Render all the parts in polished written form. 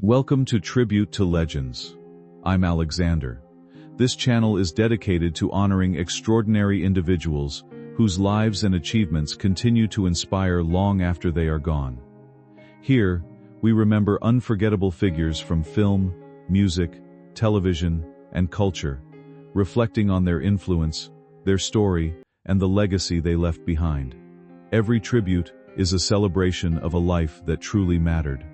Welcome to Tribute to Legends. I'm Alexander. This channel is dedicated to honoring extraordinary individuals whose lives and achievements continue to inspire long after they are gone. Here, we remember unforgettable figures from film, music, television, and culture, reflecting on their influence, their story, and the legacy they left behind. Every tribute is a celebration of a life that truly mattered.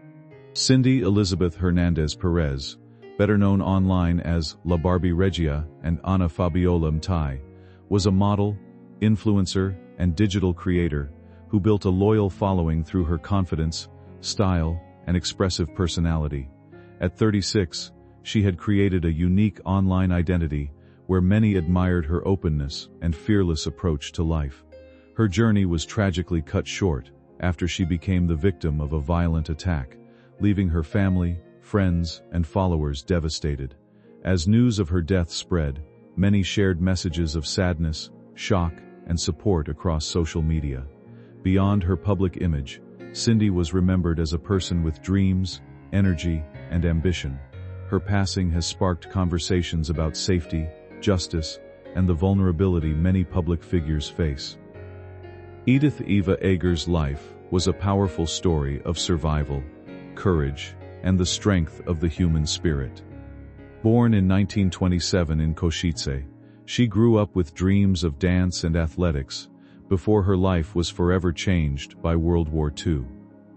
Cindy Elizabeth Hernandez Perez, better known online as La Barbie Regia and Ana Fabiola Mtai, was a model, influencer, and digital creator who built a loyal following through her confidence, style, and expressive personality. At 36, she had created a unique online identity where many admired her openness and fearless approach to life. Her journey was tragically cut short after she became the victim of a violent attack, leaving her family, friends, and followers devastated. As news of her death spread, many shared messages of sadness, shock, and support across social media. Beyond her public image, Cindy was remembered as a person with dreams, energy, and ambition. Her passing has sparked conversations about safety, justice, and the vulnerability many public figures face. Edith Eva Agger's life was a powerful story of survival, courage, and the strength of the human spirit. Born in 1927 in Košice, she grew up with dreams of dance and athletics before her life was forever changed by World War II.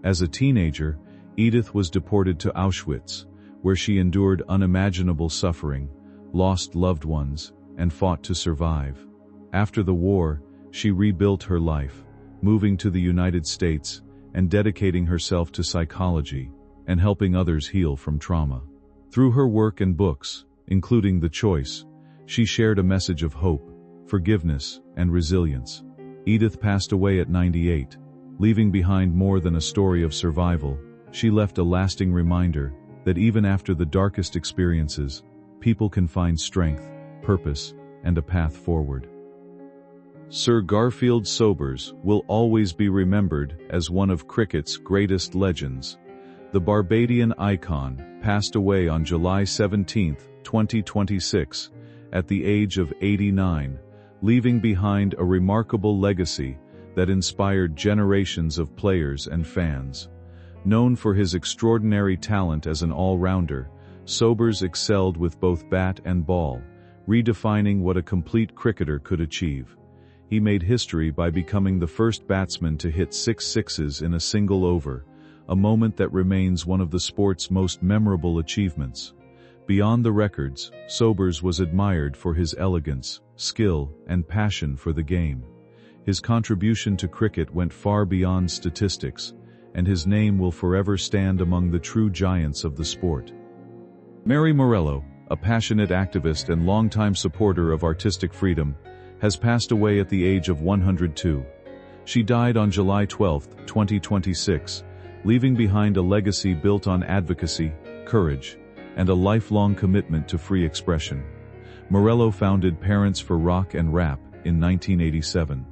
As a teenager, Edith was deported to Auschwitz, where she endured unimaginable suffering, lost loved ones, and fought to survive. After the war, she rebuilt her life, moving to the United States and dedicating herself to psychology and helping others heal from trauma. Through her work and books, including The Choice, she shared a message of hope, forgiveness, and resilience. Edith passed away at 98, leaving behind more than a story of survival. She left a lasting reminder that even after the darkest experiences, people can find strength, purpose, and a path forward. Sir Garfield Soers will always be remembered as one of cricket's greatest legends. The Barbadian icon passed away on July 17, 2026, at the age of 89, leaving behind a remarkable legacy that inspired generations of players and fans. Known for his extraordinary talent as an all-rounder, Soers excelled with both bat and ball, redefining what a complete cricketer could achieve. He made history by becoming the first batsman to hit 6 sixes in a single over, a moment that remains one of the sport's most memorable achievements. Beyond the records, Soers was admired for his elegance, skill, and passion for the game. His contribution to cricket went far beyond statistics, and his name will forever stand among the true giants of the sport. Mary Mel, a passionate activist and longtime supporter of artistic freedom, has passed away at the age of 102. She died on July 12, 2026, leaving behind a legacy built on advocacy, courage, and a lifelong commitment to free expression. Mel founded Parents for Rock and Rap in 1987,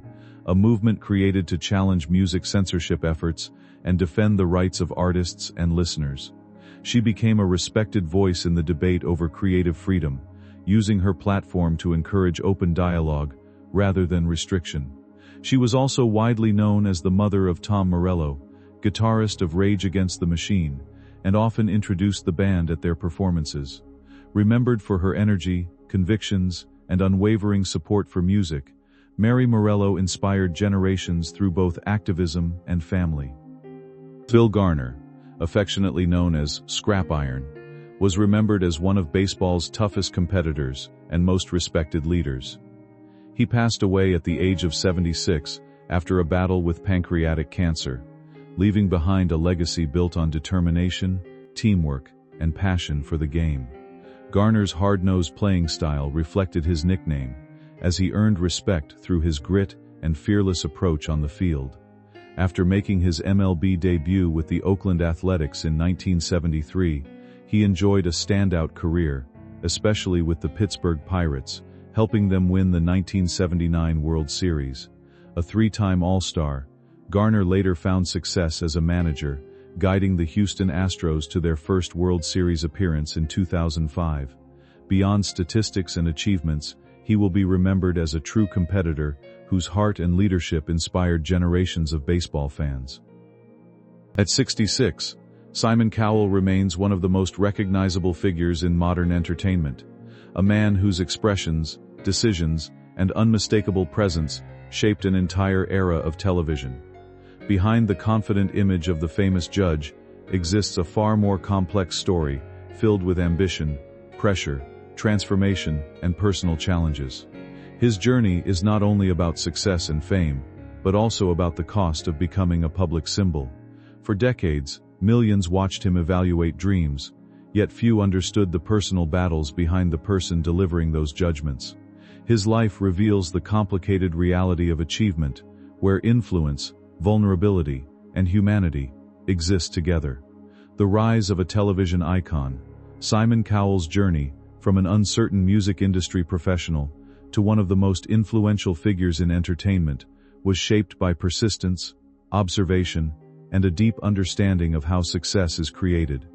a movement created to challenge music censorship efforts and defend the rights of artists and listeners. She became a respected voice in the debate over creative freedom, using her platform to encourage open dialogue rather than restriction. She was also widely known as the mother of Tom Morello, guitarist of Rage Against the Machine, and often introduced the band at their performances. Remembered for her energy, convictions, and unwavering support for music, Mary Mel inspired generations through both activism and family. Phil Garner, affectionately known as Scrap Iron, was remembered as one of baseball's toughest competitors and most respected leaders. He passed away at the age of 76 after a battle with pancreatic cancer, leaving behind a legacy built on determination, teamwork, and passion for the game. Garner's hard-nosed playing style reflected his nickname, as he earned respect through his grit and fearless approach on the field. After making his MLB debut with the Oakland Athletics in 1973, he enjoyed a standout career, especially with the Pittsburgh Pirates, helping them win the 1979 World Series. A 3-time All-Star, Garner later found success as a manager, guiding the Houston Astros to their first World Series appearance in 2005. Beyond statistics and achievements, he will be remembered as a true competitor whose heart and leadership inspired generations of baseball fans. At 66, Simon Cowell remains one of the most recognizable figures in modern entertainment, a man whose expressions, decisions, and unmistakable presence shaped an entire era of television. Behind the confident image of the famous judge exists a far more complex story filled with ambition, pressure, transformation, and personal challenges. His journey is not only about success and fame, but also about the cost of becoming a public symbol. For decades, millions watched him evaluate dreams, yet few understood the personal battles behind the person delivering those judgments. His life reveals the complicated reality of achievement, where influence, vulnerability, and humanity exist together. The rise of a television icon, Simon Cowell's journey from an uncertain music industry professional to one of the most influential figures in entertainment, was shaped by persistence, observation, and a deep understanding of how success is created.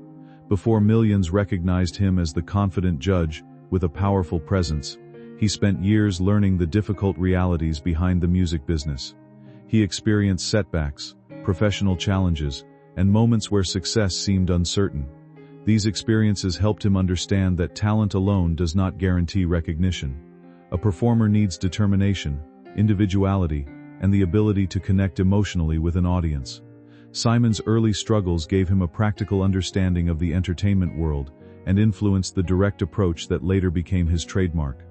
Before millions recognized him as the confident judge with a powerful presence, he spent years learning the difficult realities behind the music business. He experienced setbacks, professional challenges, and moments where success seemed uncertain. These experiences helped him understand that talent alone does not guarantee recognition. A performer needs determination, individuality, and the ability to connect emotionally with an audience. Simon's early struggles gave him a practical understanding of the entertainment world and influenced the direct approach that later became his trademark.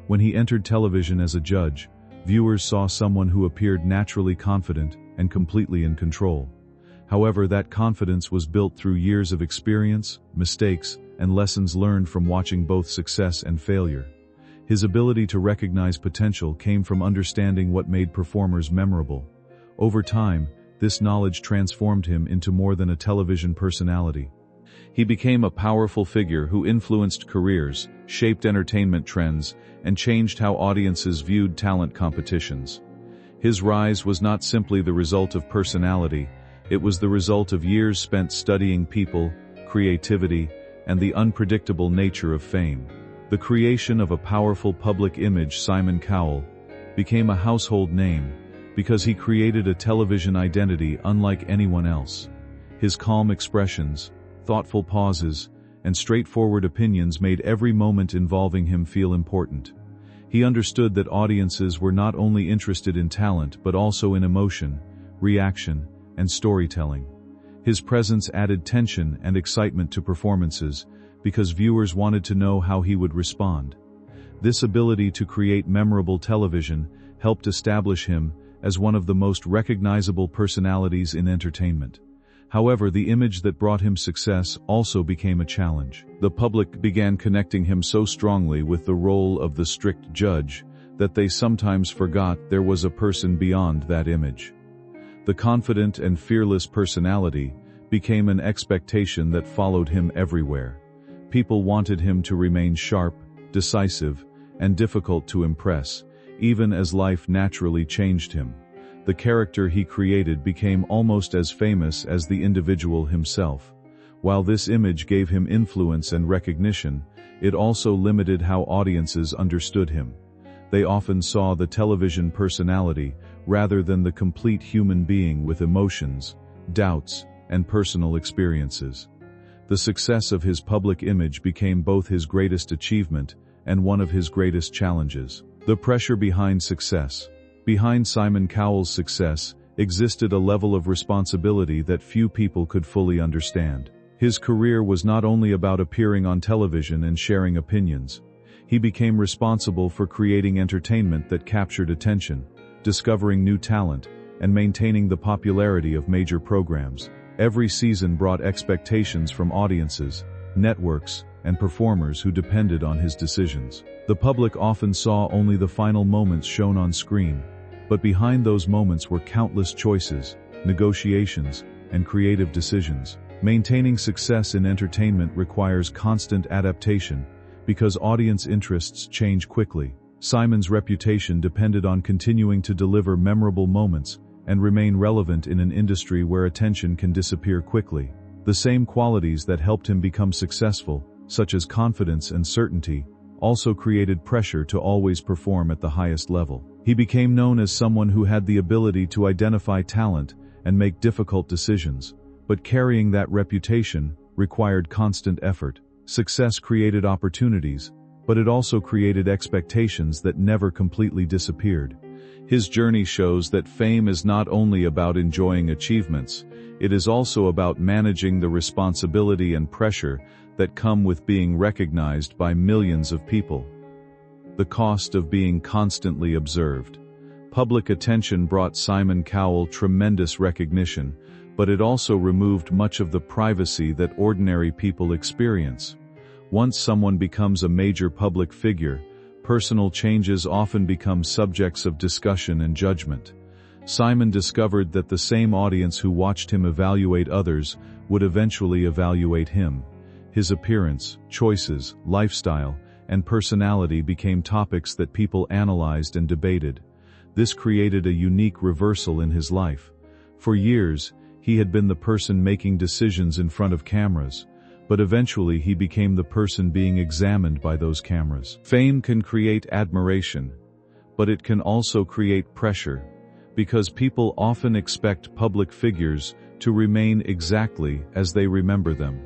When he entered television as a judge, viewers saw someone who appeared naturally confident and completely in control. However, that confidence was built through years of experience, mistakes, and lessons learned from watching both success and failure. His ability to recognize potential came from understanding what made performers memorable. Over time, this knowledge transformed him into more than a television personality. He became a powerful figure who influenced careers, shaped entertainment trends, and changed how audiences viewed talent competitions. His rise was not simply the result of personality, it was the result of years spent studying people, creativity, and the unpredictable nature of fame. The creation of a powerful public image, Simon Cowell, became a household name because he created a television identity unlike anyone else. His calm expressions, thoughtful pauses, and straightforward opinions made every moment involving him feel important. He understood that audiences were not only interested in talent but also in emotion, reaction, and storytelling. His presence added tension and excitement to performances because viewers wanted to know how he would respond. This ability to create memorable television helped establish him as one of the most recognizable personalities in entertainment. However, the image that brought him success also became a challenge. The public began connecting him so strongly with the role of the strict judge that they sometimes forgot there was a person beyond that image. The confident and fearless personality became an expectation that followed him everywhere. People wanted him to remain sharp, decisive, and difficult to impress, even as life naturally changed him. The character he created became almost as famous as the individual himself. While this image gave him influence and recognition, it also limited how audiences understood him. They often saw the television personality rather than the complete human being with emotions, doubts, and personal experiences. The success of his public image became both his greatest achievement and one of his greatest challenges. The pressure behind success. Behind Simon Cowell's success existed a level of responsibility that few people could fully understand. His career was not only about appearing on television and sharing opinions. He became responsible for creating entertainment that captured attention, discovering new talent, and maintaining the popularity of major programs. Every season brought expectations from audiences, networks, and performers who depended on his decisions. The public often saw only the final moments shown on screen, but behind those moments were countless choices, negotiations, and creative decisions. Maintaining success in entertainment requires constant adaptation because audience interests change quickly. Simon's reputation depended on continuing to deliver memorable moments and remain relevant in an industry where attention can disappear quickly. The same qualities that helped him become successful, such as confidence and certainty, also created pressure to always perform at the highest level. He became known as someone who had the ability to identify talent and make difficult decisions, but carrying that reputation required constant effort. Success created opportunities, but it also created expectations that never completely disappeared. His journey shows that fame is not only about enjoying achievements, it is also about managing the responsibility and pressure that come with being recognized by millions of people. The cost of being constantly observed. Public attention brought Simon Cowell tremendous recognition, but it also removed much of the privacy that ordinary people experience. Once someone becomes a major public figure, personal changes often become subjects of discussion and judgment. Simon discovered that the same audience who watched him evaluate others would eventually evaluate him. His appearance, choices, lifestyle, and personality became topics that people analyzed and debated. This created a unique reversal in his life. For years, he had been the person making decisions in front of cameras, but eventually he became the person being examined by those cameras. Fame can create admiration, but it can also create pressure, because people often expect public figures to remain exactly as they remember them.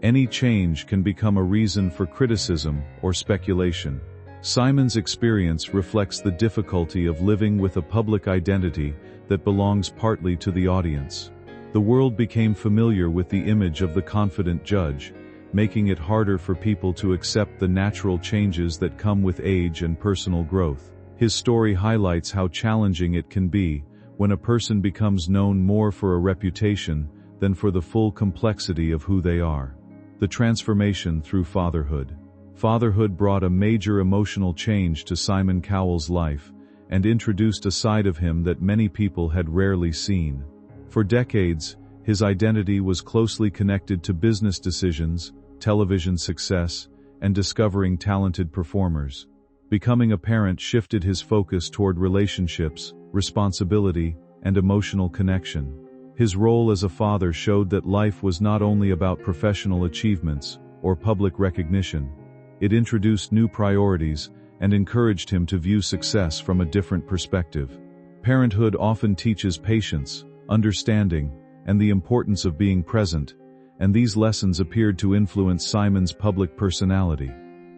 Any change can become a reason for criticism or speculation. Simon's experience reflects the difficulty of living with a public identity that belongs partly to the audience. The world became familiar with the image of the confident judge, making it harder for people to accept the natural changes that come with age and personal growth. His story highlights how challenging it can be when a person becomes known more for a reputation than for the full complexity of who they are. The transformation through fatherhood. Fatherhood brought a major emotional change to Simon Cowell's life and introduced a side of him that many people had rarely seen. For decades, his identity was closely connected to business decisions, television success, and discovering talented performers. Becoming a parent shifted his focus toward relationships, responsibility, and emotional connection. His role as a father showed that life was not only about professional achievements or public recognition. It introduced new priorities and encouraged him to view success from a different perspective. Parenthood often teaches patience, understanding, and the importance of being present, and these lessons appeared to influence Simon's public personality.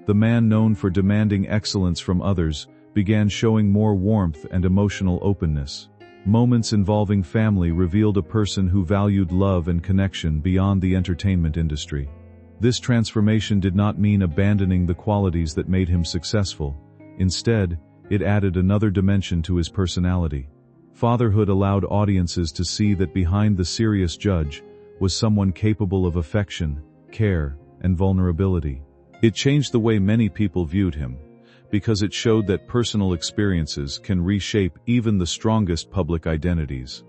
The man known for demanding excellence from others began showing more warmth and emotional openness. Moments involving family revealed a person who valued love and connection beyond the entertainment industry. This transformation did not mean abandoning the qualities that made him successful. Instead, it added another dimension to his personality. Fatherhood allowed audiences to see that behind the serious judge was someone capable of affection, care, and vulnerability. It changed the way many people viewed him, because it showed that personal experiences can reshape even the strongest public identities.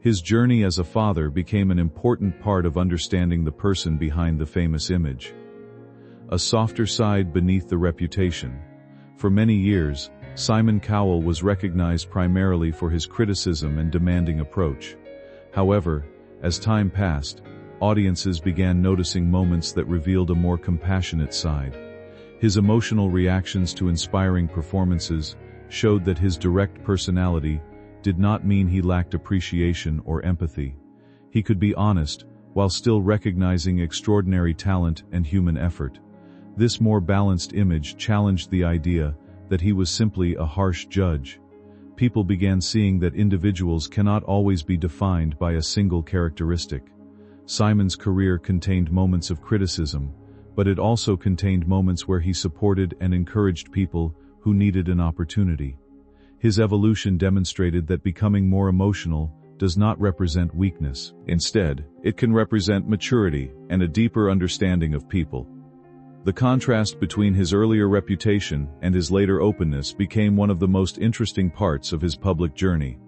His journey as a father became an important part of understanding the person behind the famous image. A softer side beneath the reputation. For many years, Simon Cowell was recognized primarily for his criticism and demanding approach. However, as time passed, audiences began noticing moments that revealed a more compassionate side. His emotional reactions to inspiring performances showed that his direct personality did not mean he lacked appreciation or empathy. He could be honest, while still recognizing extraordinary talent and human effort. This more balanced image challenged the idea that he was simply a harsh judge. People began seeing that individuals cannot always be defined by a single characteristic. Simon's career contained moments of criticism, but it also contained moments where he supported and encouraged people who needed an opportunity. His evolution demonstrated that becoming more emotional does not represent weakness. Instead, it can represent maturity and a deeper understanding of people. The contrast between his earlier reputation and his later openness became one of the most interesting parts of his public journey.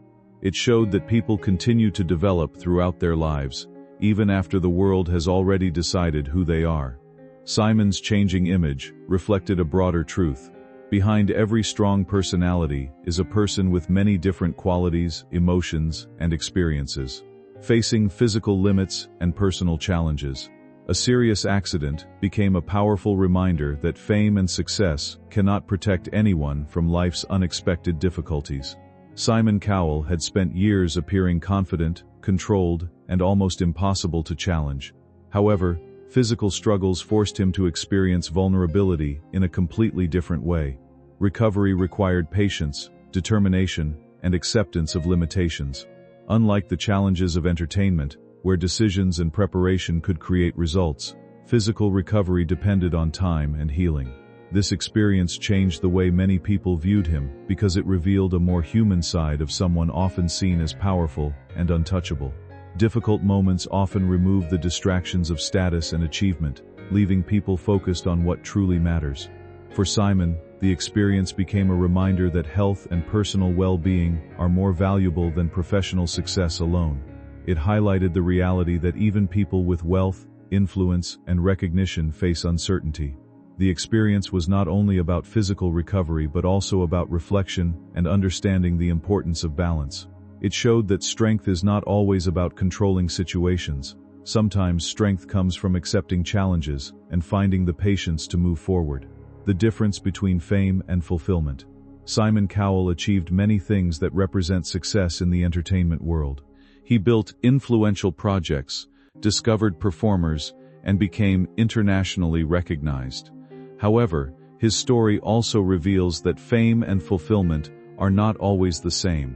It showed that people continue to develop throughout their lives, even after the world has already decided who they are. Simon's changing image reflected a broader truth. Behind every strong personality is a person with many different qualities, emotions, and experiences, facing physical limits and personal challenges. A serious accident became a powerful reminder that fame and success cannot protect anyone from life's unexpected difficulties. Simon Cowell had spent years appearing confident, controlled, and almost impossible to challenge. However, physical struggles forced him to experience vulnerability in a completely different way. Recovery required patience, determination, and acceptance of limitations. Unlike the challenges of entertainment, where decisions and preparation could create results, physical recovery depended on time and healing. This experience changed the way many people viewed him because it revealed a more human side of someone often seen as powerful and untouchable. Difficult moments often remove the distractions of status and achievement, leaving people focused on what truly matters. For Simon, the experience became a reminder that health and personal well-being are more valuable than professional success alone. It highlighted the reality that even people with wealth, influence, and recognition face uncertainty. The experience was not only about physical recovery but also about reflection and understanding the importance of balance. It showed that strength is not always about controlling situations. Sometimes strength comes from accepting challenges and finding the patience to move forward. The difference between fame and fulfillment. Simon Cowell achieved many things that represent success in the entertainment world. He built influential projects, discovered performers, and became internationally recognized. However, his story also reveals that fame and fulfillment are not always the same.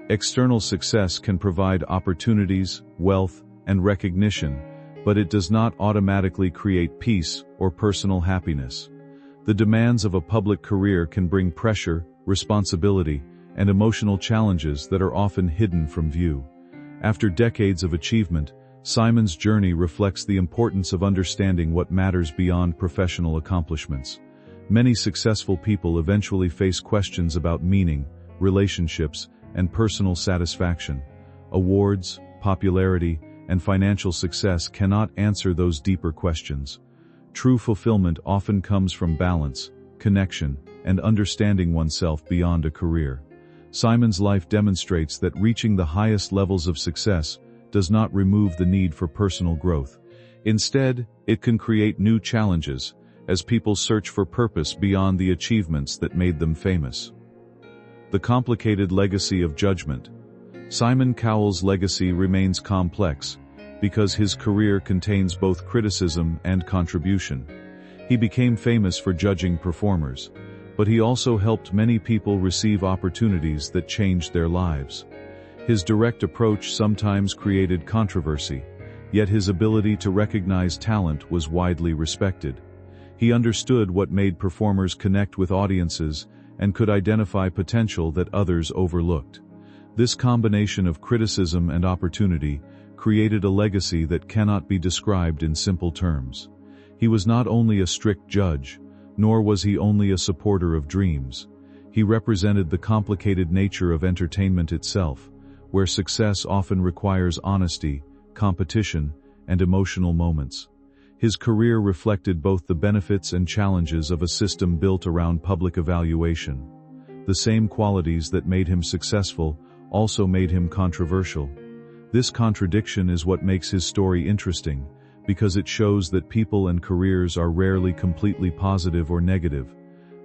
External success can provide opportunities, wealth, and recognition, but it does not automatically create peace or personal happiness. The demands of a public career can bring pressure, responsibility, and emotional challenges that are often hidden from view. After decades of achievement, Simon's journey reflects the importance of understanding what matters beyond professional accomplishments. Many successful people eventually face questions about meaning, relationships, and personal satisfaction. Awards, popularity, and financial success cannot answer those deeper questions. True fulfillment often comes from balance, connection, and understanding oneself beyond a career. Simon's life demonstrates that reaching the highest levels of success does not remove the need for personal growth. Instead, it can create new challenges as people search for purpose beyond the achievements that made them famous. The complicated legacy of judgment. Simon Cowell's legacy remains complex because his career contains both criticism and contribution. He became famous for judging performers, but he also helped many people receive opportunities that changed their lives. His direct approach sometimes created controversy, yet his ability to recognize talent was widely respected. He understood what made performers connect with audiences and could identify potential that others overlooked. This combination of criticism and opportunity created a legacy that cannot be described in simple terms. He was not only a strict judge, nor was he only a supporter of dreams. He represented the complicated nature of entertainment itself, where success often requires honesty, competition, and emotional moments. His career reflected both the benefits and challenges of a system built around public evaluation. The same qualities that made him successful also made him controversial. This contradiction is what makes his story interesting, because it shows that people and careers are rarely completely positive or negative.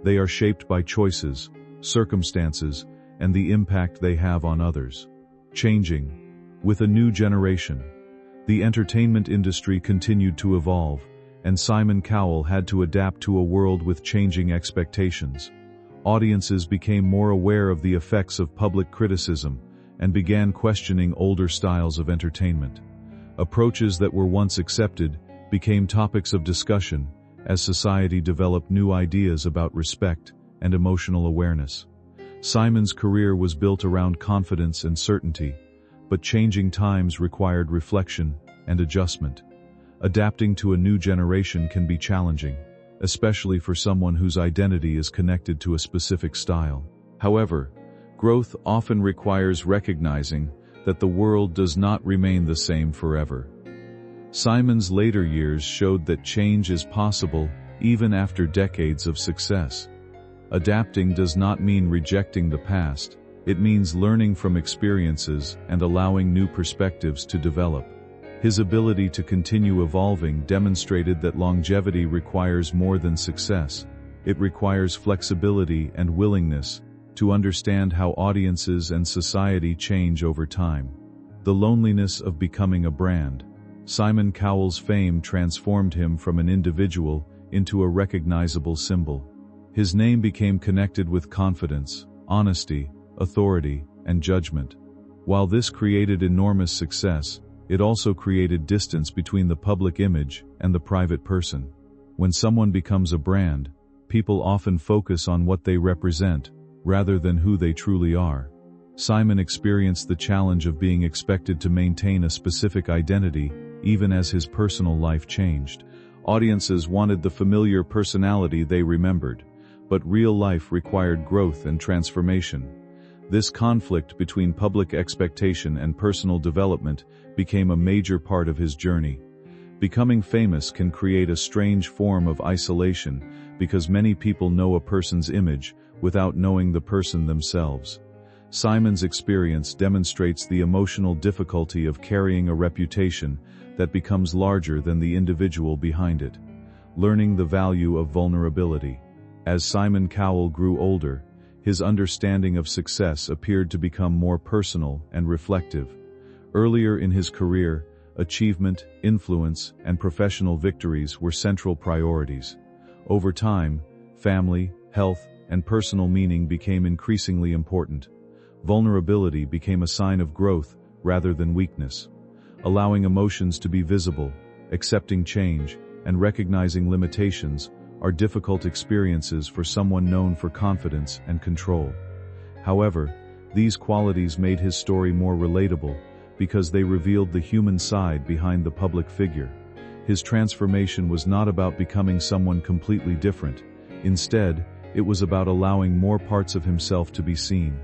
They are shaped by choices, circumstances, and the impact they have on others. Changing. With a new generation, the entertainment industry continued to evolve, and Simon Cowell had to adapt to a world with changing expectations. Audiences became more aware of the effects of public criticism and began questioning older styles of entertainment. Approaches that were once accepted became topics of discussion as society developed new ideas about respect and emotional awareness. Simon's career was built around confidence and certainty, but changing times required reflection and adjustment. Adapting to a new generation can be challenging, especially for someone whose identity is connected to a specific style. However, growth often requires recognizing that the world does not remain the same forever. Simon's later years showed that change is possible even after decades of success. Adapting does not mean rejecting the past, it means learning from experiences and allowing new perspectives to develop. His ability to continue evolving demonstrated that longevity requires more than success. It requires flexibility and willingness to understand how audiences and society change over time. The loneliness of becoming a brand. Simon Cowell's fame transformed him from an individual into a recognizable symbol. His name became connected with confidence, honesty, authority, and judgment. While this created enormous success, it also created distance between the public image and the private person. When someone becomes a brand, people often focus on what they represent, rather than who they truly are. Simon experienced the challenge of being expected to maintain a specific identity, even as his personal life changed. Audiences wanted the familiar personality they remembered, but real life required growth and transformation. This conflict between public expectation and personal development became a major part of his journey. Becoming famous can create a strange form of isolation because many people know a person's image without knowing the person themselves. Simon's experience demonstrates the emotional difficulty of carrying a reputation that becomes larger than the individual behind it. Learning the value of vulnerability. As Simon Cowell grew older, his understanding of success appeared to become more personal and reflective. Earlier in his career, achievement, influence, and professional victories were central priorities. Over time, family, health, and personal meaning became increasingly important. Vulnerability became a sign of growth rather than weakness. Allowing emotions to be visible, accepting change, and recognizing limitations are difficult experiences for someone known for confidence and control. However, these qualities made his story more relatable because they revealed the human side behind the public figure. His transformation was not about becoming someone completely different. Instead, it was about allowing more parts of himself to be seen.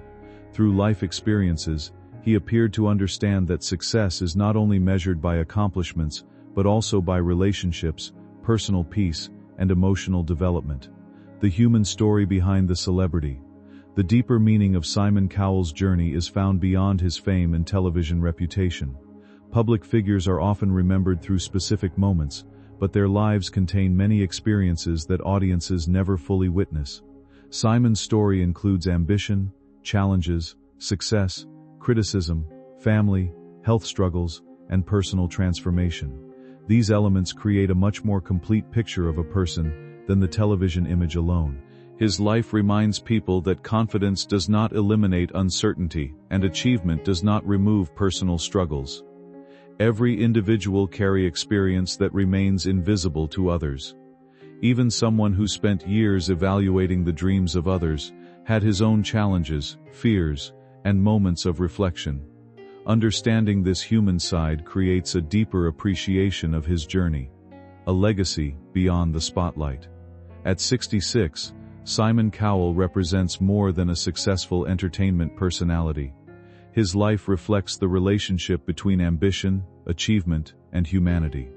Through life experiences, he appeared to understand that success is not only measured by accomplishments, but also by relationships, personal peace, and emotional development. The human story behind the celebrity. The deeper meaning of Simon Cowell's journey is found beyond his fame and television reputation. Public figures are often remembered through specific moments, but their lives contain many experiences that audiences never fully witness. Simon's story includes ambition, challenges, success, criticism, family, health struggles, and personal transformation. These elements create a much more complete picture of a person than the television image alone. His life reminds people that confidence does not eliminate uncertainty, and achievement does not remove personal struggles. Every individual carries experience that remains invisible to others. Even someone who spent years evaluating the dreams of others had his own challenges, fears, and moments of reflection. Understanding this human side creates a deeper appreciation of his journey. A legacy beyond the spotlight. At 66, Simon Cowell represents more than a successful entertainment personality. His life reflects the relationship between ambition, achievement, and humanity.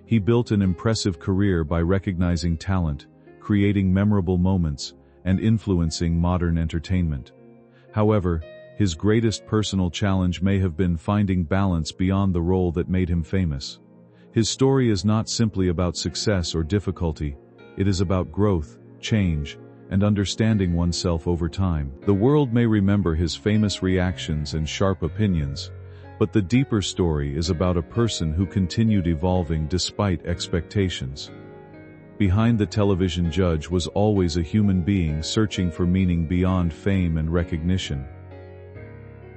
He built an impressive career by recognizing talent, creating memorable moments, and influencing modern entertainment. However, his greatest personal challenge may have been finding balance beyond the role that made him famous. His story is not simply about success or difficulty, it is about growth, change, and understanding oneself over time. The world may remember his famous reactions and sharp opinions, but the deeper story is about a person who continued evolving despite expectations. Behind the television judge was always a human being searching for meaning beyond fame and recognition.